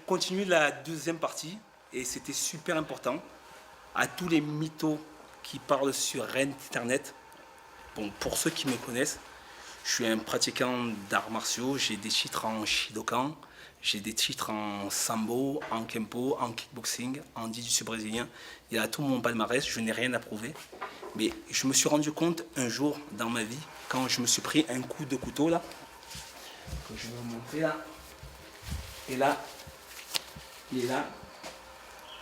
continue la deuxième partie et c'était super important. À tous les mythos qui parlent sur Internet, bon, pour ceux qui me connaissent, je suis un pratiquant d'arts martiaux, j'ai des titres en Shidokan, j'ai des titres en Sambo, en Kempo, en kickboxing, en jiu-jitsu brésilien. Il y a tout mon palmarès, je n'ai rien à prouver. Mais je me suis rendu compte un jour dans ma vie, quand je me suis pris un coup de couteau là, que je vais vous montrer là, et là,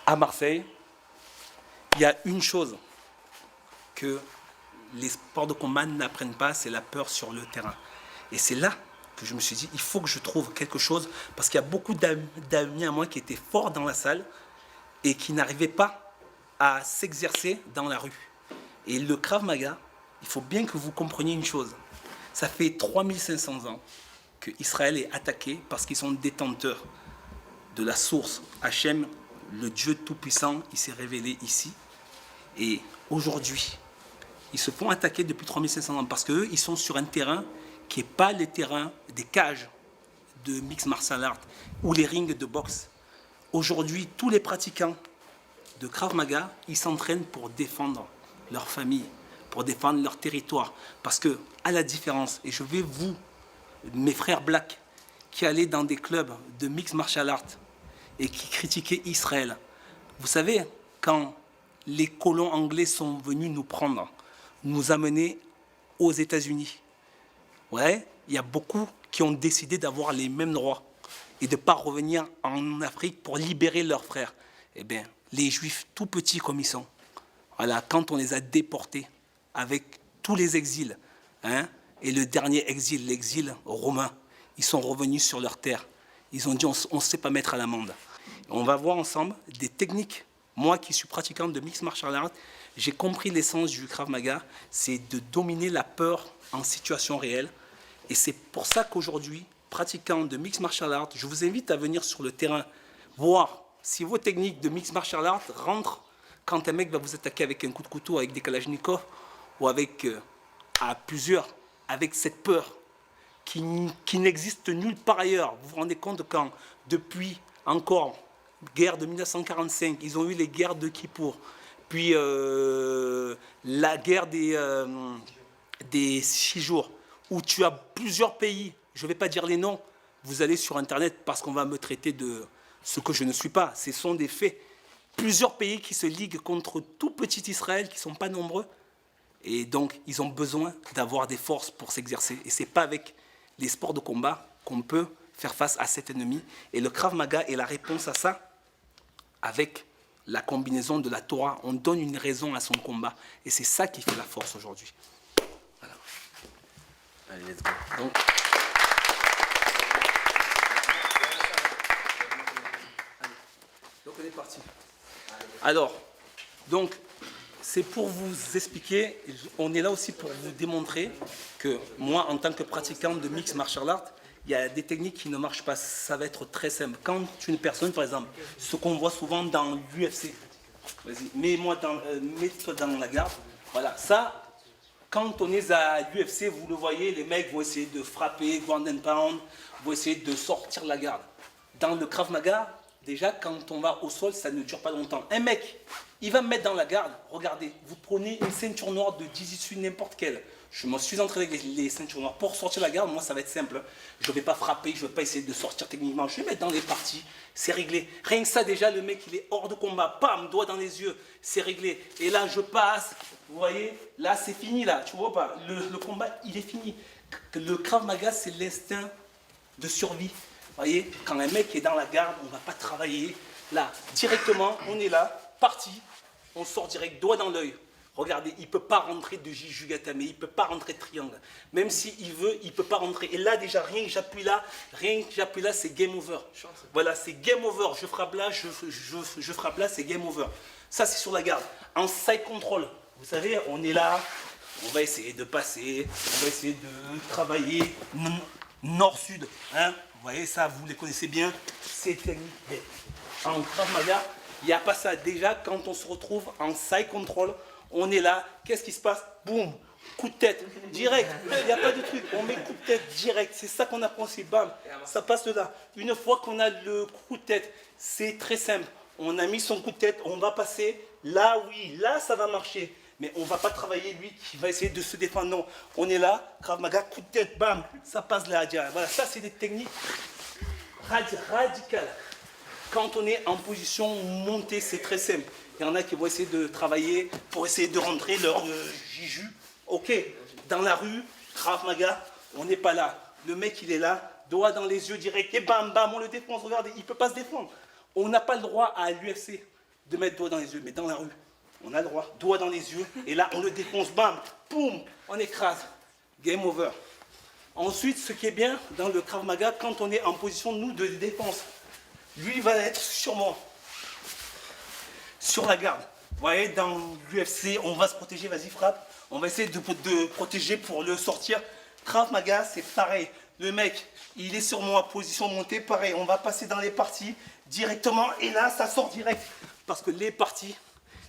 à Marseille, il y a une chose que les sports de combat n'apprennent pas, c'est la peur sur le terrain. Et c'est là que je me suis dit, il faut que je trouve quelque chose, parce qu'il y a beaucoup d'amis à moi qui étaient forts dans la salle et qui n'arrivaient pas à s'exercer dans la rue. Et le Krav Maga, il faut bien que vous compreniez une chose. Ça fait 3500 ans que Israël est attaqué parce qu'ils sont détenteurs de la source. Hachem, le Dieu Tout-Puissant, il s'est révélé ici. Et aujourd'hui, ils se font attaquer depuis 3500 ans parce qu'eux, ils sont sur un terrain qui n'est pas le terrain des cages de mixed martial art ou les rings de boxe. Aujourd'hui, tous les pratiquants de Krav Maga, ils s'entraînent pour défendre leur famille, pour défendre leur territoire. Parce que, à la différence, et je vais vous, mes frères blacks, qui allaient dans des clubs de mixed martial art et qui critiquaient Israël, vous savez, quand les colons anglais sont venus nous prendre, nous amener aux États-Unis, ouais, il y a beaucoup qui ont décidé d'avoir les mêmes droits et de ne pas revenir en Afrique pour libérer leurs frères. Eh bien, les Juifs, tout petits comme ils sont, voilà, quand on les a déportés avec tous les exils, hein, et le dernier exil, l'exil romain, ils sont revenus sur leur terre. Ils ont dit, on ne sait pas mettre à l'amende. On va voir ensemble des techniques. Moi qui suis pratiquant de mixed martial art, j'ai compris l'essence du Krav Maga, c'est de dominer la peur en situation réelle. Et c'est pour ça qu'aujourd'hui, pratiquant de mixed martial art, je vous invite à venir sur le terrain, voir si vos techniques de mixed martial art rentrent quand un mec va vous attaquer avec un coup de couteau, avec des kalachnikovs, ou avec, à plusieurs, avec cette peur qui n'existe nulle part ailleurs. Vous vous rendez compte quand, depuis encore, guerre de 1945, ils ont eu les guerres de Kippour, puis la guerre des 6 jours, où tu as plusieurs pays, je ne vais pas dire les noms, vous allez sur Internet parce qu'on va me traiter de ce que je ne suis pas, ce sont des faits. Plusieurs pays qui se liguent contre tout petit Israël, qui ne sont pas nombreux, et donc ils ont besoin d'avoir des forces pour s'exercer. Et ce n'est pas avec les sports de combat qu'on peut faire face à cet ennemi. Et le Krav Maga est la réponse à ça, avec la combinaison de la Torah. On donne une raison à son combat. Et c'est ça qui fait la force aujourd'hui. Voilà. Allez, let's go. Donc on est parti. Alors, donc, c'est pour vous expliquer, on est là aussi pour vous démontrer que moi, en tant que pratiquant de mixed martial art, il y a des techniques qui ne marchent pas. Ça va être très simple. Quand une personne, par exemple, ce qu'on voit souvent dans l'UFC, vas-y, mets-toi dans la garde. Voilà, ça, quand on est à l'UFC, vous le voyez, les mecs vont essayer de frapper, ground and pound, vont essayer de sortir la garde. Dans le Krav Maga, déjà, quand on va au sol, ça ne dure pas longtemps. Un mec, il va me mettre dans la garde. Regardez, vous prenez une ceinture noire de jiu-jitsu n'importe quelle. Je me suis entraîné avec les ceintures noires. Pour sortir la garde, moi, ça va être simple. Je ne vais pas frapper, je ne vais pas essayer de sortir techniquement. Je vais mettre dans les parties, c'est réglé. Rien que ça, déjà, le mec, il est hors de combat. Pam, doigt dans les yeux, c'est réglé. Et là, je passe. Vous voyez, là, c'est fini, là. Tu vois pas, le combat, il est fini. Le Krav Maga, c'est l'instinct de survie. Vous voyez, quand un mec est dans la garde, on ne va pas travailler. Là, directement, on est là, parti, on sort direct, doigt dans l'œil. Regardez, il ne peut pas rentrer de Jijugatame, il ne peut pas rentrer de triangle. Même s'il veut, il ne peut pas rentrer. Et là, déjà, rien que j'appuie là, c'est game over. Voilà, c'est game over. Je frappe là, je frappe là, c'est game over. Ça, c'est sur la garde. En side control, vous savez, on est là, on va essayer de passer, on va essayer de travailler nord-sud. Hein. Vous voyez ça, vous les connaissez bien, c'est technique. En Krav Maga, il n'y a pas ça. Déjà, quand on se retrouve en side control, on est là, qu'est-ce qui se passe? Boum, coup de tête, direct. Il n'y a pas de truc. On met coup de tête direct. C'est ça qu'on apprend aussi. Bam, ça passe là. Une fois qu'on a le coup de tête, c'est très simple. On a mis son coup de tête, on va passer. Là, oui, là, ça va marcher. Mais on ne va pas travailler lui qui va essayer de se défendre. Non, on est là, Krav Maga, coup de tête, bam, ça passe là. Voilà, ça, c'est des techniques radicales. Quand on est en position montée, c'est très simple. Il y en a qui vont essayer de travailler pour essayer de rentrer leur jiju. Ok, dans la rue, Krav Maga, on n'est pas là. Le mec, il est là, doigt dans les yeux direct, et bam, bam, on le défonce. Regardez, il ne peut pas se défendre. On n'a pas le droit à l'UFC de mettre doigt dans les yeux, mais dans la rue, on a le droit, doigt dans les yeux, et là, on le défonce, bam, boum, on écrase. Game over. Ensuite, ce qui est bien dans le Krav Maga, quand on est en position, nous, de défense, lui va être sûrement sur la garde. Vous voyez, dans l'UFC, on va se protéger, vas-y, frappe. On va essayer de protéger pour le sortir. Krav Maga, c'est pareil. Le mec, il est sur moi, position montée, pareil. On va passer dans les parties directement, et là, ça sort direct. Parce que les parties,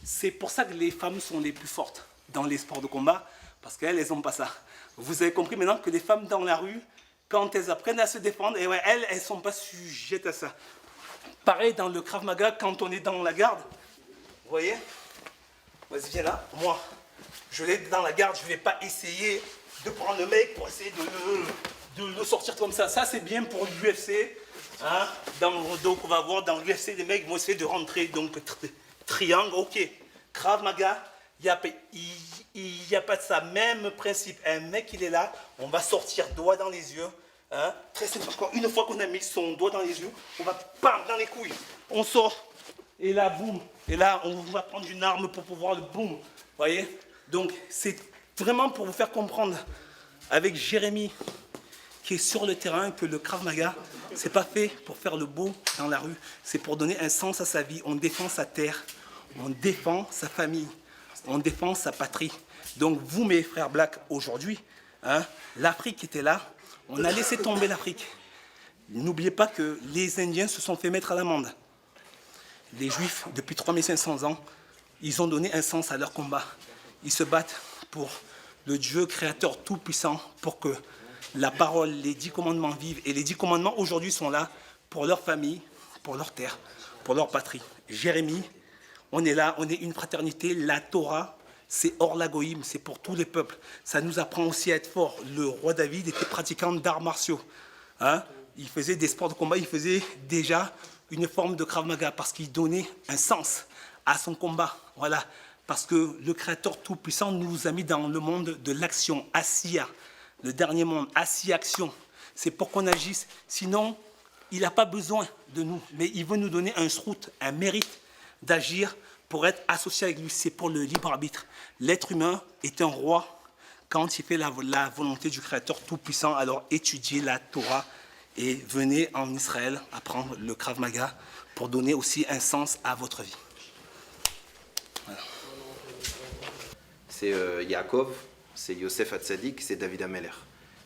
c'est pour ça que les femmes sont les plus fortes dans les sports de combat, parce qu'elles, elles n'ont pas ça. Vous avez compris maintenant que les femmes dans la rue, quand elles apprennent à se défendre, et ouais, elles ne sont pas sujettes à ça. Pareil dans le Krav Maga, quand on est dans la garde, vous voyez, vas-y, viens là, moi, je l'ai dans la garde, je ne vais pas essayer de prendre le mec pour essayer de le sortir comme ça. Ça, c'est bien pour l'UFC. Hein? Donc, on va voir dans l'UFC, les mecs vont essayer de rentrer, donc triangle, ok. Krav Maga, il n'y a pas de ça. Même principe, un mec, il est là, on va sortir doigt dans les yeux. Hein? Très simple. Une fois qu'on a mis son doigt dans les yeux, on va bam dans les couilles. On sort. Et là, boum. Et là, on va prendre une arme pour pouvoir le boum. Vous voyez? Donc, c'est vraiment pour vous faire comprendre avec Jérémy, qui est sur le terrain, que le Krav Maga, c'est pas fait pour faire le beau dans la rue. C'est pour donner un sens à sa vie. On défend sa terre. On défend sa famille. On défend sa patrie. Donc, vous, mes frères blacks, aujourd'hui, hein, l'Afrique était là. On a laissé tomber l'Afrique. N'oubliez pas que les Indiens se sont fait mettre à l'amende. Les Juifs, depuis 3500 ans, ils ont donné un sens à leur combat. Ils se battent pour le Dieu créateur tout-puissant, pour que la parole, les 10 commandements vivent. Et les 10 commandements, aujourd'hui, sont là pour leur famille, pour leur terre, pour leur patrie. Jérémie, on est là, on est une fraternité. La Torah, c'est hors l'agoïme, c'est pour tous les peuples. Ça nous apprend aussi à être forts. Le roi David était pratiquant d'arts martiaux. Hein? Il faisait des sports de combat, il faisait déjà une forme de Krav Maga parce qu'il donnait un sens à son combat. Voilà. Parce que le Créateur Tout-Puissant nous a mis dans le monde de l'action, Asiya, le dernier monde, Asiya Action. C'est pour qu'on agisse. Sinon, il n'a pas besoin de nous, mais il veut nous donner un srout, un mérite d'agir pour être associé avec lui. C'est pour le libre arbitre. L'être humain est un roi quand il fait la volonté du Créateur Tout-Puissant. Alors étudiez la Torah et venez en Israël apprendre le Krav Maga pour donner aussi un sens à votre vie. Voilà. C'est Yaakov, c'est Yosef Hatzadik, c'est David Ameller.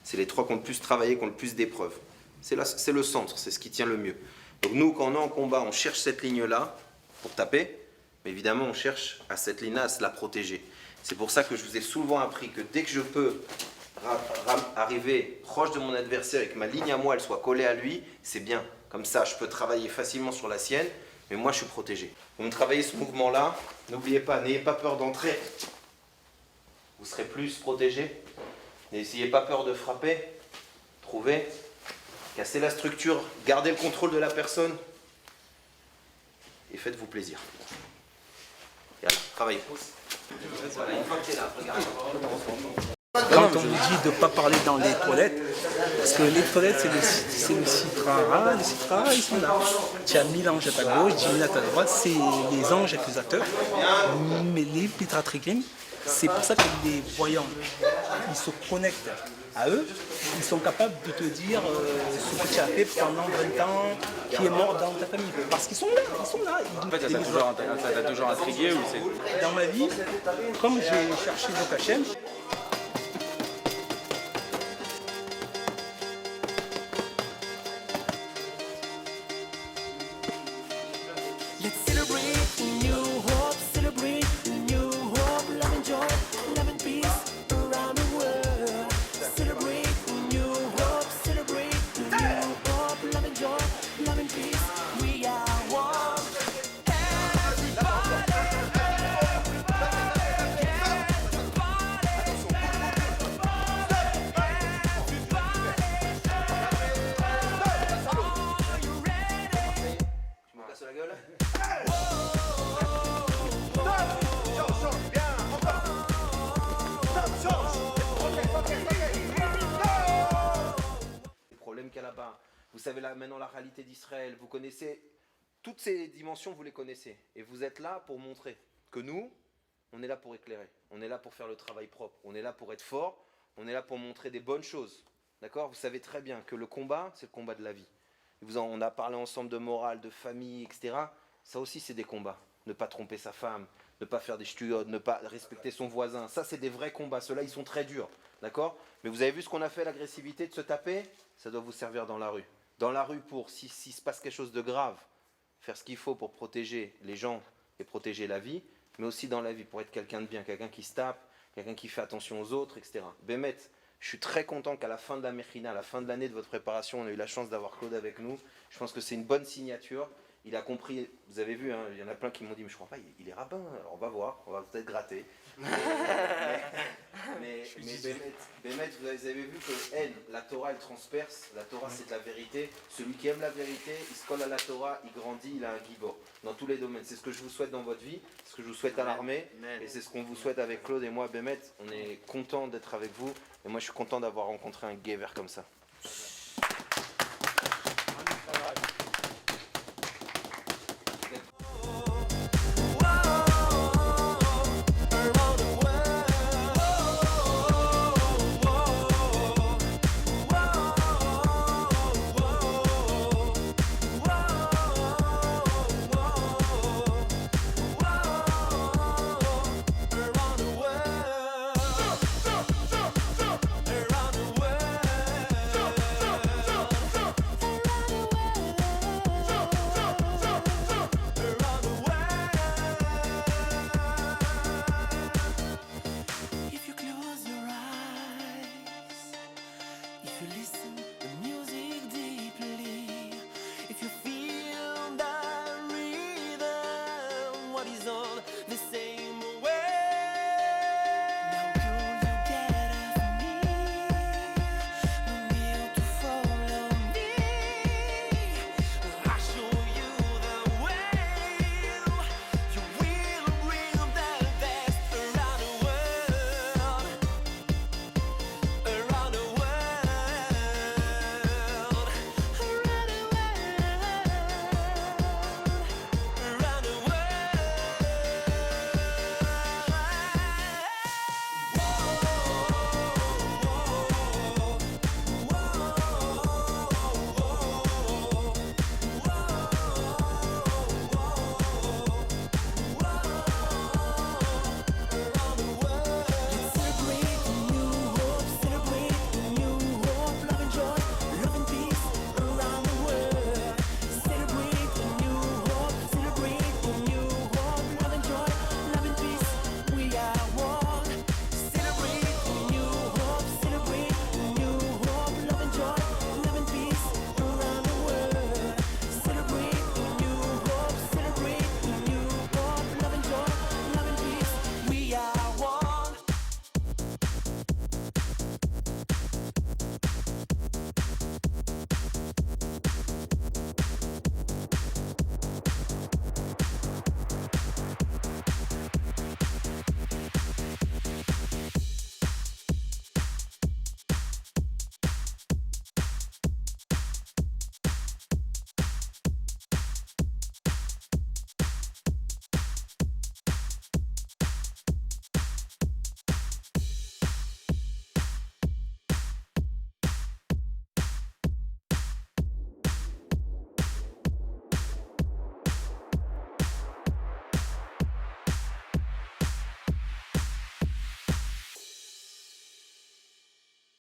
C'est les trois qui ont le plus travaillé, qui ont le plus d'épreuves. C'est le centre, c'est ce qui tient le mieux. Donc nous, quand on est en combat, on cherche cette ligne-là pour taper, mais évidemment, on cherche à cette ligne-là à se la protéger. C'est pour ça que je vous ai souvent appris que dès que je peux arriver proche de mon adversaire et que ma ligne à moi, elle soit collée à lui, c'est bien. Comme ça, je peux travailler facilement sur la sienne, mais moi, je suis protégé. Vous me travaillez ce mouvement-là, n'oubliez pas, n'ayez pas peur d'entrer. Vous serez plus protégé. N'ayez pas peur de frapper. Trouvez. Cassez la structure. Gardez le contrôle de la personne. Et faites-vous plaisir. Et alors, travaillez. Voilà, une fois que tu es là, regarde. Quand on nous dit de ne pas parler dans les toilettes, parce que les toilettes, c'est le citra, les citra, ils sont là. Tu as 1000 anges à ta gauche, 10 000 à ta droite, c'est les anges accusateurs. Mais les pitratrikim, c'est pour ça que les voyants, ils se connectent à eux, ils sont capables de te dire ce que tu as fait pendant 20 ans, qui est mort dans ta famille. Parce qu'ils sont là, ils sont là. En fait, ça t'a toujours intrigué ou c'est... Dans ma vie, comme j'ai cherché le Hachem, Let's celebrate new hope, celebrate new hope, love and joy, love and peace around vous savez maintenant la réalité d'Israël, vous connaissez toutes ces dimensions, vous les connaissez. Et vous êtes là pour montrer que nous, on est là pour éclairer, on est là pour faire le travail propre, on est là pour être fort, on est là pour montrer des bonnes choses. D'accord? Vous savez très bien que le combat, c'est le combat de la vie. On a parlé ensemble de morale, de famille, etc. Ça aussi, c'est des combats. Ne pas tromper sa femme, ne pas faire des ch'tuyotes, ne pas respecter son voisin. Ça, c'est des vrais combats. Ceux-là, ils sont très durs. D'accord? Mais vous avez vu ce qu'on a fait, l'agressivité, de se taper? Ça doit vous servir dans la rue. Dans la rue, pour, s'il se passe quelque chose de grave, faire ce qu'il faut pour protéger les gens et protéger la vie, mais aussi dans la vie, pour être quelqu'un de bien, quelqu'un qui se tape, quelqu'un qui fait attention aux autres, etc. Bémet, je suis très content qu'à la fin de la Mechina, à la fin de l'année de votre préparation, on a eu la chance d'avoir Claude avec nous. Je pense que c'est une bonne signature. Il a compris, vous avez vu, hein, il y en a plein qui m'ont dit, mais je crois pas, il est rabbin, alors on va voir, on va peut-être gratter. Mais Bémet, vous avez vu que la Torah, elle transperce, la Torah c'est de la vérité. Celui qui aime la vérité, il se colle à la Torah, il grandit, il a un gibor, dans tous les domaines. C'est ce que je vous souhaite dans votre vie, c'est ce que je vous souhaite à l'armée, et c'est ce qu'on vous souhaite avec Claude et moi, Bémet. On est content d'être avec vous, et moi je suis content d'avoir rencontré un gay vert comme ça. If you close your eyes, if you listen